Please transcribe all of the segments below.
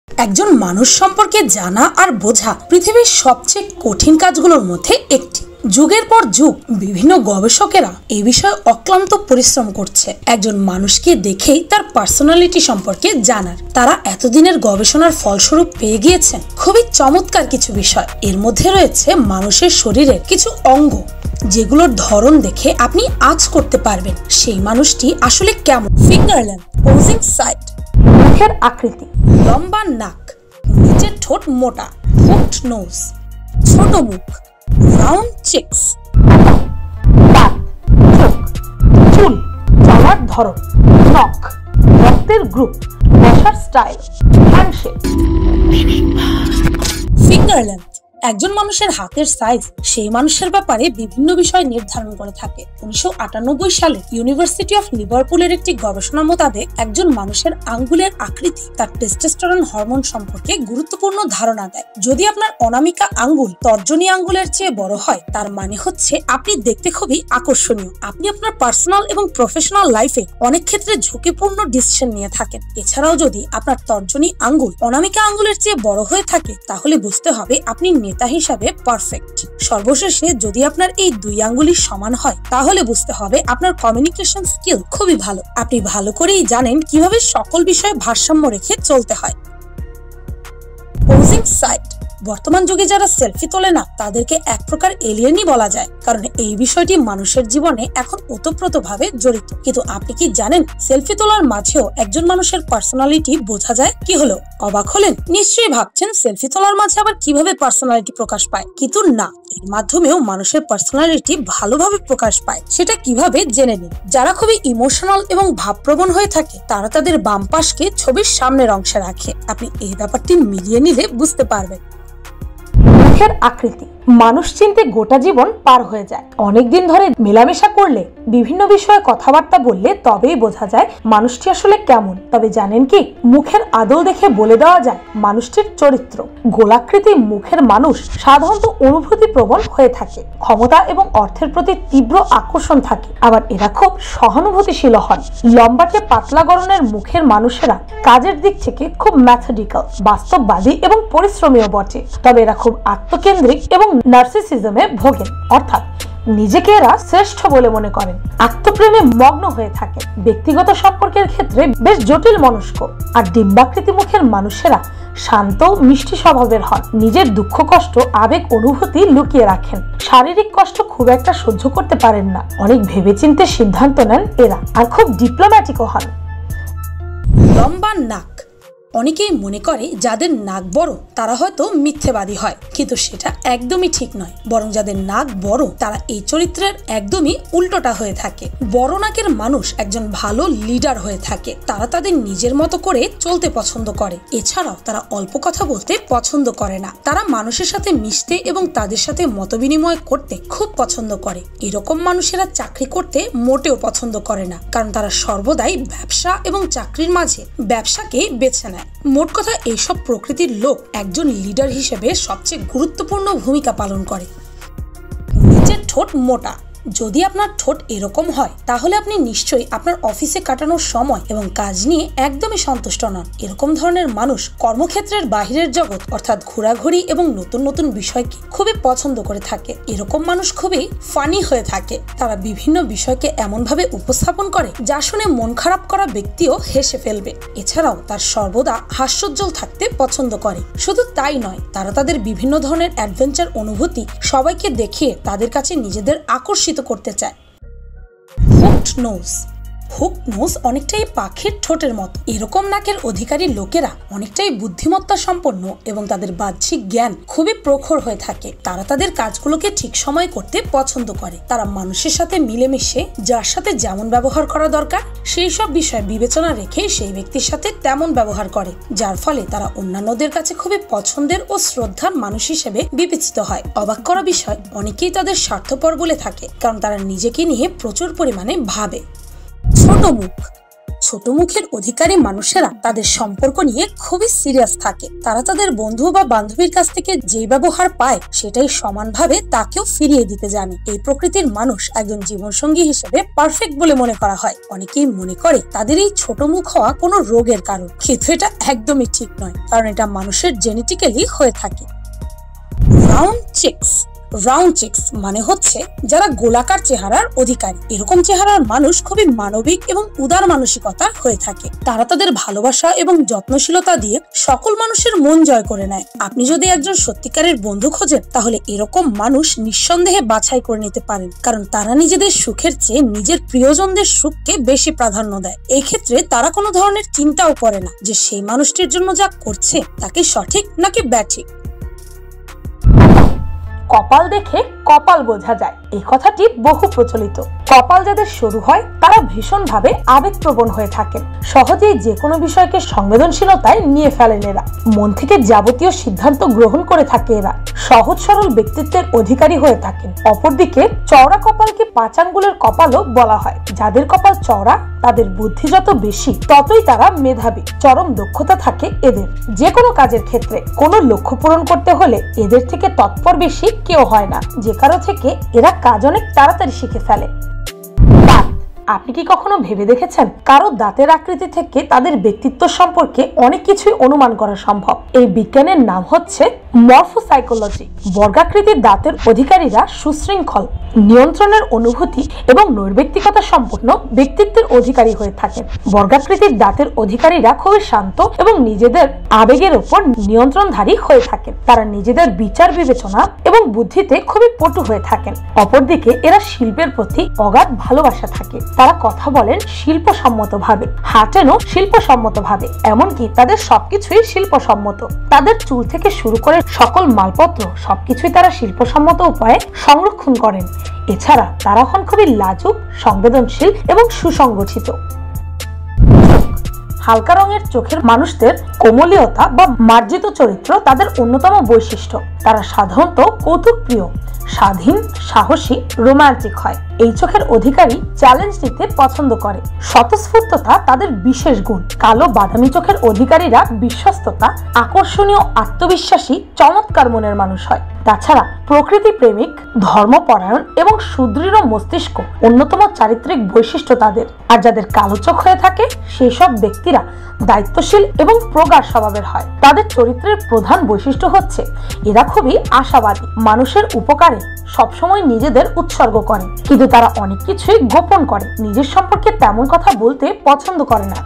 একজন মানুষ সম্পর্কে জানা আর বোঝা পৃথিবীর সবচেয়ে কঠিন কাজগুলোর মধ্যে একটি। যুগের পর যুগ বিভিন্ন গবেষকেরা এই বিষয়ে অক্লান্ত পরিশ্রম করছে একজন মানুষকে দেখেই তার পার্সোনালিটি সম্পর্কে জানার। তারা এতদিনের গবেষণার ফলস্বরূপ পেয়ে গিয়েছেন খুবই চমৎকার কিছু বিষয়। এর মধ্যে রয়েছে মানুষের শরীরের কিছু অঙ্গ যেগুলোর ধরন দেখে আপনি আঁচ করতে পারবেন সেই মানুষটি আসলে কেমন। ফিঙ্গারল্যান্ড, পোজিং সাইড, মুখের আকৃতি, লম্বা নাক, নিচের ঠোঁট মোটা, হুকড নোজ, ছোট মুখ, রাউন্ড চিকস, দাঁত, চোখ, চুল, চলার ধরন, নখ, রক্তের গ্রুপ, বসার স্টাইল, হ্যান্ডশেক। ফিঙ্গারল্যান্ড একজন মানুষের হাতের সাইজ সেই মানুষের ব্যাপারে বিভিন্ন বিষয় নির্ধারণ করে থাকে। 1998 সালে ইউনিভার্সিটি অফ লিভারপুলের একটি গবেষণা মোতাবেক একজন মানুষের আঙ্গুলের আকৃতি তার টেস্টোস্টেরন হরমোন সম্পর্কে গুরুত্বপূর্ণ ধারণা দেয়। যদি আপনার অনামিকা আঙ্গুল তর্জনী আঙ্গুলের চেয়ে বড় হয় তার মানে হচ্ছে আপনি দেখতে খুবই আকর্ষণীয়। আপনি আপনার পার্সোনাল এবং প্রফেশনাল লাইফে অনেক ক্ষেত্রে ঝুঁকিপূর্ণ ডিসিশন নিয়ে থাকেন। এছাড়াও যদি আপনার তর্জনী আঙ্গুল অনামিকা আঙ্গুলের চেয়ে বড় হয়ে থাকে তাহলে বুঝতে হবে আপনি নেতা হিসাবে পারফেক্ট। সর্বশেষে যদি আপনার এই দুই আঙ্গুলি সমান হয় তাহলে বুঝতে হবে আপনার কমিউনিকেশন স্কিল খুবই ভালো। আপনি ভালো করেই জানেন কিভাবে সকল বিষয়ে ভারসাম্য রেখে চলতে হয়। পোজিং সাইড বর্তমান যুগে যারা সেলফি তোলে না তাদেরকে এক প্রকার এলিয়েনই বলা যায়, কারণ এই বিষয়টি মানুষের জীবনে এখন ওতপ্রোতভাবে জড়িত। কিন্তু আপনি কি জানেন সেলফি তোলার মাঝেও একজন মানুষের পার্সোনালিটি বোঝা যায়? কি হলো, অবাক হলেন? নিশ্চয়ই ভাবছেন সেলফি তোলার মাঝে আবার কিভাবে পার্সোনালিটি প্রকাশ পায়, কিন্তু না, এর মাধ্যমেও মানুষের পার্সোনালিটি ভালোভাবে প্রকাশ পায়। সেটা কিভাবে জেনে নিন। যারা খুবই ইমোশনাল এবং ভাবপ্রবণ হয়ে থাকে তারা তাদের বাম পাশকে ছবির সামনের অংশে রাখে। আপনি এই ব্যাপারটি মিলিয়ে নিলে বুঝতে পারবেন। মুখের আকৃতি মানুষ চিনতে গোটা জীবন পার হয়ে যায়। অনেকদিন ধরে মেলামেশা করলে বিভিন্ন বিষয়ে কথাবার্তা বললে তবেই বোঝা যায় মানুষটি আসলে কেমন। তবে জানেন কি, মুখের আদল দেখে বলে দেওয়া যায় মানুষটির চরিত্র। গোলাকৃতি মুখের মানুষ সাধারণত অনুভূতি প্রবণ হয়ে থাকে, ক্ষমতা এবং অর্থের প্রতি তীব্র আকর্ষণ থাকে, আবার এরা খুব সহানুভূতিশীল হন। লম্বাটে পাতলা গড়নের মুখের মানুষেরা কাজের দিক থেকে খুব ম্যাথডিক্যাল, বাস্তববাদী এবং পরিশ্রমীও বটে। তবে এরা খুব আত্মকেন্দ্রিক এবং নার্সিসিজমে ভোগেন, অর্থাৎ নিজেকে এরা শ্রেষ্ঠ বলে মনে করেন। আত্মপ্রেমে মগ্ন হয়ে থাকে, ব্যক্তিগত সম্পর্কের ক্ষেত্রে বেশ জটিল মনস্ক। আর ডিম্বাকৃতি মুখের মানুষেরা শান্ত মিষ্টি স্বভাবের হন, নিজের দুঃখ কষ্ট আবেগ অনুভূতি লুকিয়ে রাখেন, শারীরিক কষ্ট খুব একটা সহ্য করতে পারেন না, অনেক ভেবেচিন্তে সিদ্ধান্ত নেন এরা, আর খুব ডিপ্লোম্যাটিকও হন। লম্বা নাক অনেকেই মনে করে যাদের নাক বড় তারা হয়তো মিথ্যেবাদী হয়, কিন্তু সেটা একদমই ঠিক নয়। বরং যাদের নাক বড় তারা এই চরিত্রের একদমই উল্টোটা হয়ে থাকে। বড় নাকের মানুষ একজন ভালো লিডার হয়ে থাকে। তারা তাদের নিজের মতো করে চলতে পছন্দ করে। এছাড়াও তারা অল্প কথা বলতে পছন্দ করে না। তারা মানুষের সাথে মিশতে এবং তাদের সাথে মতবিনিময় করতে খুব পছন্দ করে। এরকম মানুষেরা চাকরি করতে মোটেও পছন্দ করে না, কারণ তারা সর্বদাই ব্যবসা এবং চাকরির মাঝে ব্যবসাকে বেছে নেয়। মোট কথা, এইসব প্রকৃতির লোক একজন লিডার হিসেবে সবচেয়ে গুরুত্বপূর্ণ ভূমিকা পালন করে। নিচের ঠোঁট মোটা যদি আপনার ঠোঁট এরকম হয় তাহলে আপনি নিশ্চয়ই আপনার অফিসে কাটানোর সময় এবং কাজ নিয়ে একদমই সন্তুষ্ট নন। এরকম ধরনের মানুষ কর্মক্ষেত্রের বাহিরের জগৎ অর্থাৎ ঘোরাঘুরি এবং নতুন নতুন বিষয়কে খুবই পছন্দ করে থাকে। এরকম মানুষ খুবই ফানি হয়ে থাকে। তারা বিভিন্ন বিষয়কে এমনভাবে উপস্থাপন করে যা শুনে মন খারাপ করা ব্যক্তিও হেসে ফেলবে। এছাড়াও তার সর্বদা হাস্যোজ্জ্বল থাকতে পছন্দ করে। শুধু তাই নয়, তারা তাদের বিভিন্ন ধরনের অ্যাডভেঞ্চার অনুভূতি সবাইকে দেখিয়ে তাদের কাছে নিজেদের আকর্ষিত করতে চায়। হুকড নোজ হুকড নোজ অনেকটাই পাখির ঠোঁটের মতো। এরকম নাকের অধিকারী লোকেরা অনেকটাই বুদ্ধিমত্তা সম্পন্ন এবং তাদের বাহ্যিক জ্ঞান খুবই প্রখর হয়ে থাকে। তারা তাদের কাজগুলোকে ঠিক সময় করতে পছন্দ করে। তারা মানুষের সাথে মিলেমিশে যার সাথে যেমন ব্যবহার করা দরকার সেই সব বিষয় বিবেচনা রেখে সেই ব্যক্তির সাথে তেমন ব্যবহার করে, যার ফলে তারা অন্যান্যদের কাছে খুবই পছন্দের ও শ্রদ্ধার মানুষ হিসেবে বিবেচিত হয়। অবাক করা বিষয়, অনেকেই তাদের স্বার্থপর বলে থাকে কারণ তারা নিজেকে নিয়ে প্রচুর পরিমাণে ভাবে। ছোট মুখ ছোট মুখের অধিকারী মানুষেরা তাদের সম্পর্ক নিয়ে খুবই সিরিয়াস থাকে। তারা তাদের বন্ধু বা বান্ধবীর কাছ থেকে যে ব্যবহার পায় সেটাই সমানভাবে তাকেও ফিরিয়ে দিতে জানে। এই প্রকৃতির মানুষ একজন জীবনসঙ্গী হিসেবে পারফেক্ট বলে মনে করা হয়। অনেকেই মনে করে তাদের এই ছোট মুখ হওয়া কোনো রোগের কারণ, কিন্তু এটা একদমই ঠিক নয়, কারণ এটা মানুষের জেনেটিক্যালি হয়ে থাকে। Round chicks. রাউন্ড চিক্স মানে হচ্ছে যারা গোলাকার চেহারার অধিকারী। এরকম চেহারার মানুষ খুবই মানবিক এবং উদার মানসিকতার হয়ে থাকে। তারা তাদের ভালোবাসা এবং যত্নশীলতা দিয়ে সকল মানুষের মন জয় করে নেয়। আপনি যদি একজন সত্যিকারের বন্ধু খোঁজেন, তাহলে এরকম মানুষ নিঃসন্দেহে বাছাই করে নিতে পারেন, কারণ তারা নিজেদের সুখের চেয়ে নিজের প্রিয়জনদের সুখকে বেশি প্রাধান্য দেয়। এই ক্ষেত্রে তারা কোনো ধরনের চিন্তাও করে না যে সেই মানুষটির জন্য যা করছে তাকে সঠিক নাকি ব্যাঠিক। কপাল দেখে কপাল বোঝা যায়, এই কথাটি বহু প্রচলিত। কপাল যাদের সরু হয় তারা ভীষণভাবে আবেগপ্রবণ হয়ে থাকেন। সহজেই যে কোনো বিষয়কে সংবেদনশীলতায় নিয়ে ফেলেন এরা। মন থেকে যাবতীয় সিদ্ধান্ত গ্রহণ করে থাকে এরা। সহজ সরল ব্যক্তিত্বের অধিকারী হয়ে থাকেন। অপরদিকে চওড়া কপালকে 5 আঙ্গুলের কপালও বলা হয়। যাদের কপাল চওড়া তাদের বুদ্ধি যত বেশি ততই তারা মেধাবী। চরম দক্ষতা থাকে এদের। যে কোনো কাজের ক্ষেত্রে কোনো লক্ষ্য পূরণ করতে হলে এদের থেকে তৎপর বেশি কেউ হয় না। যে কারো থেকে এরা কাজ অনেক তাড়াতাড়ি শিখে ফেলে। আপনি কি কখনো ভেবে দেখেছেন কারো দাঁতের আকৃতি থেকে তাদের ব্যক্তিত্ব সম্পর্কে অনেক কিছুই অনুমান করা সম্ভব? এই বিজ্ঞানের নাম হচ্ছে মরফোসাইকোলজি। বর্গাকৃতির দাঁতের অধিকারীরা সুশৃঙ্খল, নিয়ন্ত্রণের অনুভূতি এবং নৈর্ব্যক্তিকতা সম্পন্ন ব্যক্তিত্বের অধিকারী হয়ে থাকেন। বর্গাকৃতির দাঁতের অধিকারীরা খুবই শান্ত এবং নিজেদের আবেগের উপর নিয়ন্ত্রণধারী হয়ে থাকেন। তারা নিজেদের বিচার বিবেচনা এবং বুদ্ধিতে খুবই পটু হয়ে থাকেন। অপরদিকে এরা শিল্পের প্রতি অগাধ ভালোবাসা থাকে। তারা কথা বলেন শিল্পসম্মতভাবে, হাঁটেনও শিল্পসম্মতভাবে, এমনকি তাদের সবকিছুই শিল্পসম্মত। তাদের চুল থেকে শুরু করে সকল মালপত্র সবকিছুই তারা শিল্পসম্মত উপায়ে সংরক্ষণ করেন। এছাড়া তারা হন খুবই লাজুক, সংবেদনশীল এবং সুসংগঠিত। হালকা রঙের চোখের মানুষদের কোমলীয়তা বা মার্জিত চরিত্র তাদের অন্যতম বৈশিষ্ট্য। তারা সাধারণত কৌতুক প্রিয়, স্বাধীন, সাহসী, রোমান্টিক হয়। এই চোখের অধিকারী চ্যালেঞ্জ নিতে পছন্দ করে। স্বতঃস্ফূর্ততা তাদের বিশেষ গুণ। কালো বাদামি চোখের অধিকারীরা বিশ্বস্ততা, আকর্ষণীয়, আত্মবিশ্বাসী, চমৎকার মনের মানুষ হয়। তাছাড়া প্রকৃতি প্রেমিক, ধর্মপরায়ণ এবং সুদৃঢ় মস্তিষ্ক অন্যতম চারিত্রিক বৈশিষ্ট্য তাদের। আর যাদের কালো চোখ হয়ে থাকে সেই সব ব্যক্তিরা দায়িত্বশীল এবং প্রগাঢ় স্বভাবের হয়। তাদের চরিত্রের প্রধান বৈশিষ্ট্য হচ্ছে এরা খুবই আশাবাদী, মানুষের উপকারে সবসময় নিজেদের উৎসর্গ করে, কিন্তু তারা অনেক কিছুই গোপন করে। নিজের সম্পর্কে তেমন কথা বলতে পছন্দ করে না।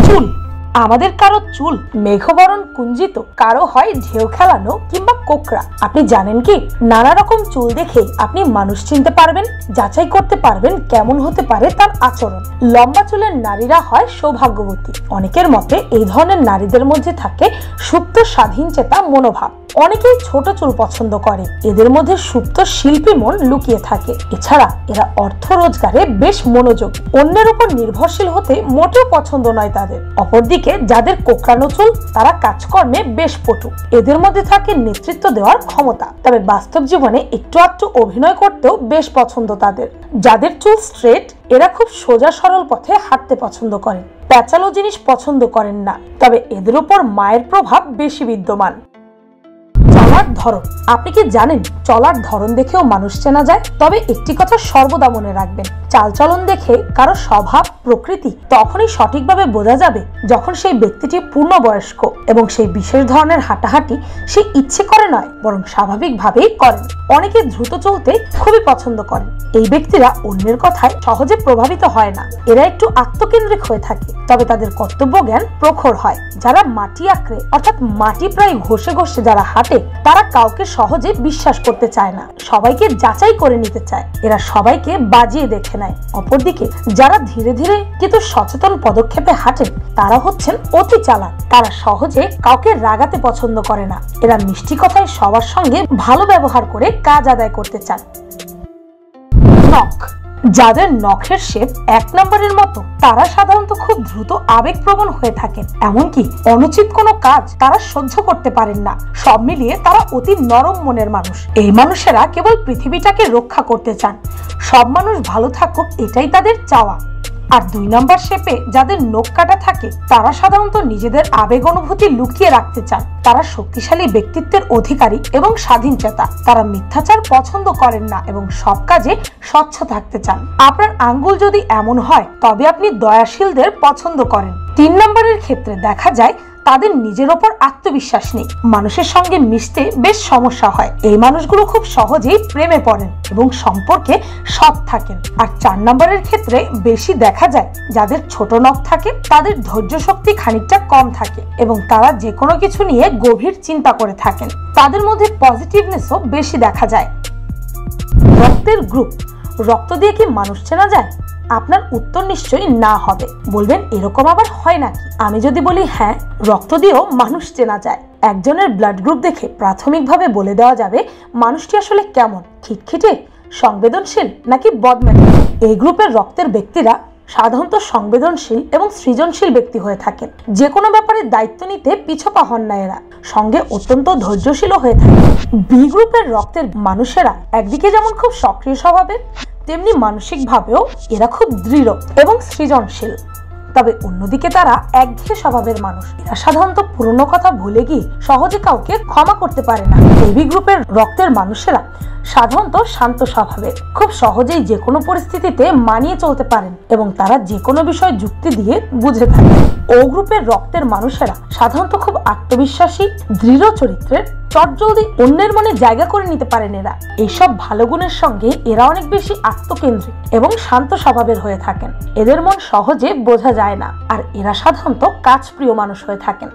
চুল। আমাদের কারো চুল মেঘবরণ কুঞ্জিত, কারো হয় ঢেউ খেলানো কিংবা কোকড়া। আপনি জানেন কি, নানা রকম চুল দেখে আপনি মানুষ চিনতে পারবেন, যাচাই করতে পারবেন কেমন হতে পারে তার আচরণ। লম্বা চুলের নারীরা হয় সৌভাগ্যবতী। অনেকের মতে এই ধরনের নারীদের মধ্যে থাকে সুপ্ত স্বাধীন চেতা মনোভাব। অনেকেই ছোট চুল পছন্দ করে। এদের মধ্যে সুপ্ত শিল্পী মন লুকিয়ে থাকে। এছাড়া এরা অর্থ রোজগারে বেশ মনোযোগী। অন্যের উপর নির্ভরশীল হতে মোটেও পছন্দ নয় তাদের। অপরদিকে যাদের কোকড়ানো চুল তারা কাজকর্মে বেশ পটু। এদের মধ্যে থাকে নেতৃত্ব দেওয়ার ক্ষমতা, তবে বাস্তব জীবনে একটু আধটু অভিনয় করতেও বেশ পছন্দ তাদের। যাদের চুল স্ট্রেট এরা খুব সোজা সরল পথে হাঁটতে পছন্দ করেন, প্যাচালো জিনিস পছন্দ করেন না, তবে এদের উপর মায়ের প্রভাব বেশি বিদ্যমান। চলার ধরন। আপনি কি জানেন চলার ধরন দেখেও মানুষ চেনা যায়? তবে একটি কথা সর্বদা মনে রাখবেন, চালচলন দেখে কারো স্বভাব প্রকৃতি তখনই সঠিকভাবে বোঝা যাবে যখন সেই ব্যক্তিটি পূর্ণবয়স্ক এবং সেই বিশেষ ধরনের হাঁটাহাঁটি সে ইচ্ছে করে নয় বরং স্বাভাবিকভাবেই করেন। অনেকে দ্রুত চলতে খুবই পছন্দ করেন। এই ব্যক্তিরা অন্যের কথায় সহজে প্রভাবিত হয় না। এরা একটু আত্মকেন্দ্রিক হয়ে থাকে, তবে তাদের কর্তব্য জ্ঞান প্রখর হয়। যারা মাটি আঁকড়ে অর্থাৎ মাটি প্রায় ঘষে ঘষে যারা হাঁটে তারা কাউকে সহজে বিশ্বাস করতে চায় না, সবাইকে যাচাই করে নিতে চায়। এরা সবাইকে বাজিয়ে দেখে নেয়। অপরদিকে যারা ধীরে ধীরে কিন্তু সচেতন পদক্ষেপে হাঁটেন তারা হচ্ছেন অতি চালাক। তারা সহজে কাউকে রাগাতে পছন্দ করে না। এরা মিষ্টি কথায় সবার সঙ্গে ভালো ব্যবহার করে কাজ আদায় করতে চান। নখ। যাদের নখের শেপ 1 নম্বরের মতো তারা সাধারণত খুব দ্রুত আবেগপ্রবণ হয়ে থাকেন। এমনকি অনুচিত কোনো কাজ তারা সহ্য করতে পারেন না। সব মিলিয়ে তারা অতি নরম মনের মানুষ। এই মানুষেরা কেবল পৃথিবীটাকে রক্ষা করতে চান। সব মানুষ ভালো থাকুক এটাই তাদের চাওয়া। আর 2 নম্বর শেপে যাদের নখ কাটা থাকে তারা সাধারণত নিজেদের আবেগ অনুভূতি লুকিয়ে রাখতে চান। তারা শক্তিশালী ব্যক্তিত্বের অধিকারী এবং স্বাধীনচেতা। তারা মিথ্যাচার পছন্দ করেন না এবং সব কাজে স্বচ্ছ থাকতে চান। আপনার আঙ্গুল যদি এমন হয় তবে আপনি দয়াশীলদের পছন্দ করেন। 3 নম্বরের ক্ষেত্রে দেখা যায় তাদের নিজের ওপর আত্মবিশ্বাস নেই, মানুষের সঙ্গে মিশতে বেশ সমস্যা হয়। এই মানুষগুলো খুব সহজেই প্রেমে পড়েন এবং সম্পর্কে সৎ থাকেন। আর 4 নম্বরের ক্ষেত্রে বেশি দেখা যায় যাদের ছোট নখ থাকে তাদের ধৈর্য শক্তি খানিকটা কম থাকে এবং তারা যে কোনো কিছু নিয়ে গভীর চিন্তা করে থাকেন। তাদের মধ্যে পজিটিভনেসও বেশি দেখা যায়। রক্তের গ্রুপ, রক্ত দিয়ে কি মানুষ চেনা যায়? আপনার উত্তর নিশ্চয়ই না হবে। বলবেন এরকম আবার হয় নাকি? আমি যদি বলি হ্যাঁ, রক্ত দিয়েও মানুষ চেনা যায়। একজনের ব্লাড গ্রুপ দেখে প্রাথমিকভাবে বলে দেওয়া যাবে মানুষটি আসলে কেমন, খিটখিটে, সংবেদনশীল নাকি বদমেজাজি। এই গ্রুপের রক্তের ব্যক্তিরা সাধারণত সংবেদনশীল এবং সৃজনশীল ব্যক্তি হয়ে থাকেন। যে কোনো ব্যাপারে দায়িত্ব নিতে পিছপা হন না এরা, সঙ্গে অত্যন্ত ধৈর্যশীল হয়ে থাকে। বি গ্রুপের রক্তের মানুষেরা একদিকে যেমন খুব সক্রিয় স্বভাবের, তেমনি মানসিকভাবেও এরা খুব দৃঢ় এবং সৃজনশীল। তবে অন্যদিকে তারা একঘেয়ে স্বভাবের মানুষ। এরা সাধারণত পুরনো কথা ভুলে গিয়ে সহজে কাউকে ক্ষমা করতে পারে না। এবি গ্রুপের রক্তের মানুষেরা সাধারণত শান্ত স্বভাবের, খুব সহজেই যে কোনো পরিস্থিতিতে মানিয়ে চলতে পারেন এবং তারা যে কোনো বিষয় যুক্তি দিয়ে বুঝে থাকেন। ও গ্রুপের রক্তের মানুষেরা সাধারণত খুব আত্মবিশ্বাসী, দৃঢ় চরিত্রের, চটজলদি অন্যের মনে জায়গা করে নিতে পারেন এরা। এইসব ভালো গুণের সঙ্গে এরা অনেক বেশি আত্মকেন্দ্রিক এবং শান্ত স্বভাবের হয়ে থাকেন। এদের মন সহজে বোঝা যায় না আর এরা সাধারণত কাজপ্রিয় মানুষ হয়ে থাকেন।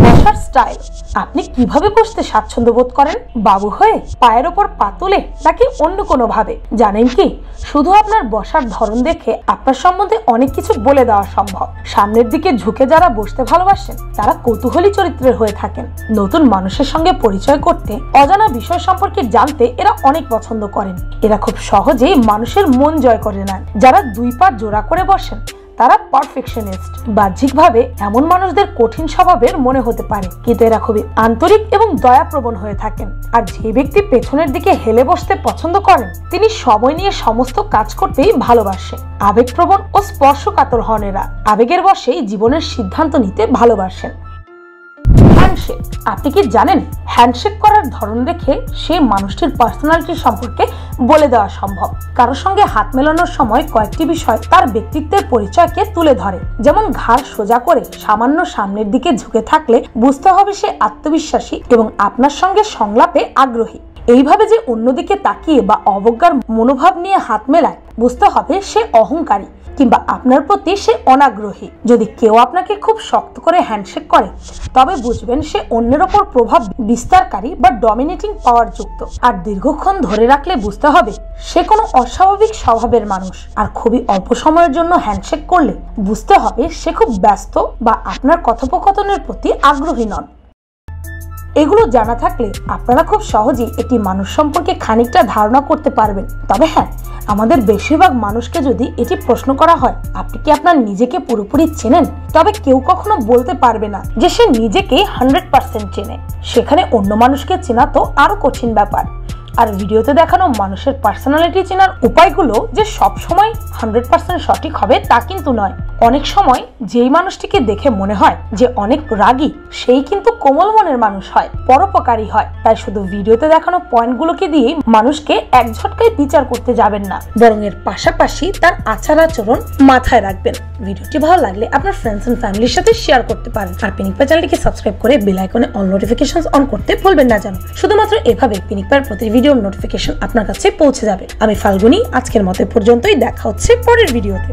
বসার স্টাইল, আপনি কিভাবে বসতে স্বাচ্ছন্দ্য বোধ করেন? বাবু হয়ে, পায়ের ওপর পা তুলে, নাকি অন্য কোনো ভাবে? জানেন কি, শুধু আপনার বসার ধরন দেখে আপনার সম্বন্ধে অনেক কিছু বলে দেওয়া সম্ভব। সামনের দিকে ঝুঁকে যারা বসতে ভালোবাসেন তারা কৌতূহলী চরিত্রের হয়ে থাকেন। নতুন মানুষের সঙ্গে পরিচয় করতে, অজানা বিষয় সম্পর্কে জানতে এরা অনেক পছন্দ করেন। এরা খুব সহজেই মানুষের মন জয় করে নেন। যারা 2 পা জোড়া করে বসেন তারা পারফেকশনিস্ট। বাহ্যিকভাবে এমন মানুষদের কঠিন স্বভাবের মনে হতে পারে, কিন্তু এরা খুবই আন্তরিক এবং দয়াপ্রবণ হয়ে থাকেন। আর যে ব্যক্তি পেছনের দিকে হেলে বসতে পছন্দ করেন তিনি সময় নিয়ে সমস্ত কাজ করতেই ভালোবাসেন। আবেগপ্রবণ ও স্পর্শকাতর হন এরা। আবেগের বশেই জীবনের সিদ্ধান্ত নিতে ভালোবাসেন। হ্যান্ডশেক, আপনি কি জানেন হ্যান্ডশেক করার ধরন দেখে সেই মানুষটির পার্সোনালিটি সম্পর্কে বলে দেওয়া সম্ভব। কারোর সঙ্গে হাত মেলানোর সময় কয়েকটি বিষয় তার ব্যক্তিত্বের পরিচয়কে তুলে ধরে। যেমন ঘাড় সোজা করে সামান্য সামনের দিকে ঝুঁকে থাকলে বুঝতে হবে সে আত্মবিশ্বাসী এবং আপনার সঙ্গে সংলাপে আগ্রহী। এইভাবে যে অন্যদিকে তাকিয়ে বা অবজ্ঞার মনোভাব নিয়ে হাত মেলায় বুঝতে হবে সে অহংকারী কিংবা আপনার প্রতি সে অনাগ্রহী। যদি কেউ আপনাকে খুব শক্ত করে হ্যান্ডশেক করে তবে বুঝবেন সে অন্যের ওপর প্রভাব বিস্তারকারী বা ডমিনেটিং পাওয়ার যুক্ত। আর দীর্ঘক্ষণ ধরে রাখলে বুঝতে হবে সে কোনো অস্বাভাবিক স্বভাবের মানুষ। আর খুবই অল্প সময়ের জন্য হ্যান্ডশেক করলে বুঝতে হবে সে খুব ব্যস্ত বা আপনার কথোপকথনের প্রতি আগ্রহী নন। এগুলো জানা থাকলে আপনারা খুব সহজেই একটি মানুষ সম্পর্কে খানিকটা ধারণা করতে পারবেন। তবে হ্যাঁ, আমাদের বেশিরভাগ মানুষকে যদি এটি প্রশ্ন করা হয় আপনি কি আপনার নিজেকে পুরোপুরি চেনেন, তবে কেউ কখনো বলতে পারবে না যে সে নিজেকে 100% চেনে। সেখানে অন্য মানুষকে চেনা তো আরো কঠিন ব্যাপার। আর ভিডিওতে দেখানো মানুষের পার্সোনালিটি চেনার উপায়গুলো যে সব সময় 100% সঠিক হবে তা কিন্তু নয়। অনেক সময় যেই মানুষটিকে দেখে মনে হয় যে অনেক রাগী সেই কিন্তু কোমল মনের মানুষ হয়, পরোপকারী হয়। তাই শুধু ভিডিওতে দেখানো পয়েন্টগুলোকে দিয়ে মানুষকে এক ঝটকায় বিচার করতে যাবেন না, বরং এর পাশাপাশি তার আচার আচরণ মাথায় রাখবেন। ভিডিওটি ভালো লাগলে আপনার ফ্রেন্ডস এন্ড ফ্যামিলির সাথে শেয়ার করতে পারেন। আর পিনিকপা চ্যানেলটিকে সাবস্ক্রাইব করে বেল আইকনে অল নোটিফিকেশনস অন করতে ভুলবেন না যেন। শুধুমাত্র এভাবে পিনিকপার প্রতি ভিডিওর নোটিফিকেশন আপনার কাছে পৌঁছে যাবে। আমি ফাল্গুনি, আজকের মতো পর্যন্তই। দেখা হচ্ছে পরের ভিডিওতে।